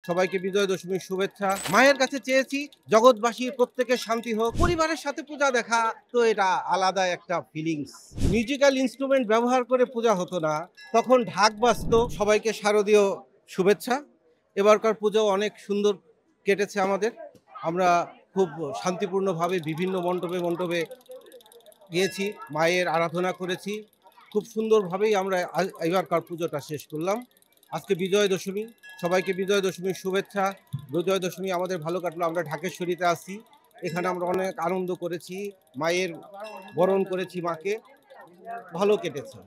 সবাইকে বিজয় দশমীর শুভেচ্ছা। মায়ের কাছে চেয়েছি জগৎবাসীর প্রত্যেকের শান্তি হোক। পরিবারের সাথে পূজা দেখা তো এটা আলাদা একটা ফিলিংস। মিউজিক্যাল ইনস্ট্রুমেন্ট ব্যবহার করে পূজা হতো না, তখন ঢাক বাজতো। সবাইকে শারদীয় শুভেচ্ছা। এবারকার পুজো অনেক সুন্দর কেটেছে আমাদের। আমরা খুব শান্তিপূর্ণভাবে বিভিন্ন মণ্ডপে মণ্ডপে গিয়েছি, মায়ের আরাধনা করেছি। খুব সুন্দরভাবেই আমরা এবারকার পুজোটা শেষ করলাম। আজকে বিজয় দশমী, সবাইকে বিজয় দশমীর শুভেচ্ছা। বিজয় দশমী আমাদের ভালো কাটলো। আমরা ঢাকেশ্বরীতে আসি, এখানে আমরা অনেক আনন্দ করেছি, মায়ের বরণ করেছি মাকে, ভালো কেটেছে।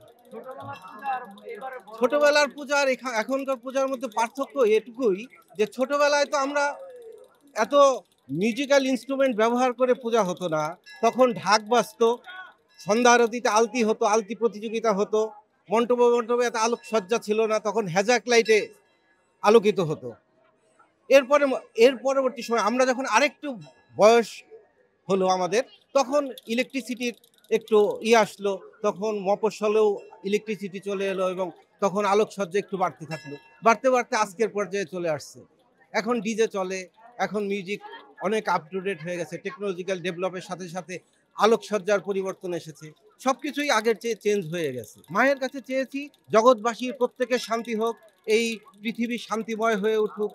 ছোটবেলার পূজা আর এখনকার পূজার মধ্যে পার্থক্য এটুকুই যে ছোটবেলায় তো আমরা এত মিউজিক্যাল ইনস্ট্রুমেন্ট ব্যবহার করে পূজা হতো না, তখন ঢাক বাজতো, সন্ধ্যা আরতিতে আলতি হতো, আলতি প্রতিযোগিতা হতো, মণ্ডপে মণ্ডপে এত আলোকসজ্জা ছিল না, তখন হ্যাজাক লাইটে আলোকিত হতো। এর পরবর্তী সময় আমরা যখন আরেকটু বয়স হলো আমাদের, তখন ইলেকট্রিসিটির একটু আসলো, তখন মফস্বলেও ইলেকট্রিসিটি চলে এলো এবং তখন আলোকসজ্জা একটু বাড়তে থাকলো, বাড়তে বাড়তে আজকের পর্যায়ে চলে আসছে। এখন ডিজে চলে, এখন মিউজিক অনেক আপ টু ডেট হয়ে গেছে, টেকনোলজিক্যাল ডেভেলপের সাথে সাথে আলোকসজ্জার পরিবর্তন এসেছে, সবকিছুই আগের চেয়ে চেঞ্জ হয়ে গেছে। মায়ের কাছে চেয়েছি জগৎবাসীর প্রত্যেকের শান্তি হোক, এই পৃথিবী শান্তিময় হয়ে উঠুক,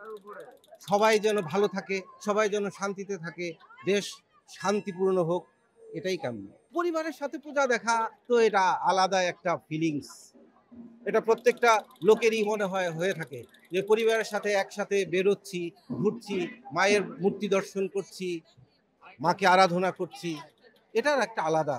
সবাই যেন ভালো থাকে, সবাই যেন শান্তিতে থাকে, দেশ শান্তিপূর্ণ হোক, এটাই কাম্য। পরিবারের সাথে পূজা দেখা তো এটা আলাদা একটা ফিলিংস। এটা প্রত্যেকটা লোকেরই মনে হয় হয়ে থাকে যে পরিবারের সাথে একসাথে বেরোচ্ছি, ঘুরছি, মায়ের মূর্তি দর্শন করছি, মাকে আরাধনা করছি, এটার একটা আলাদা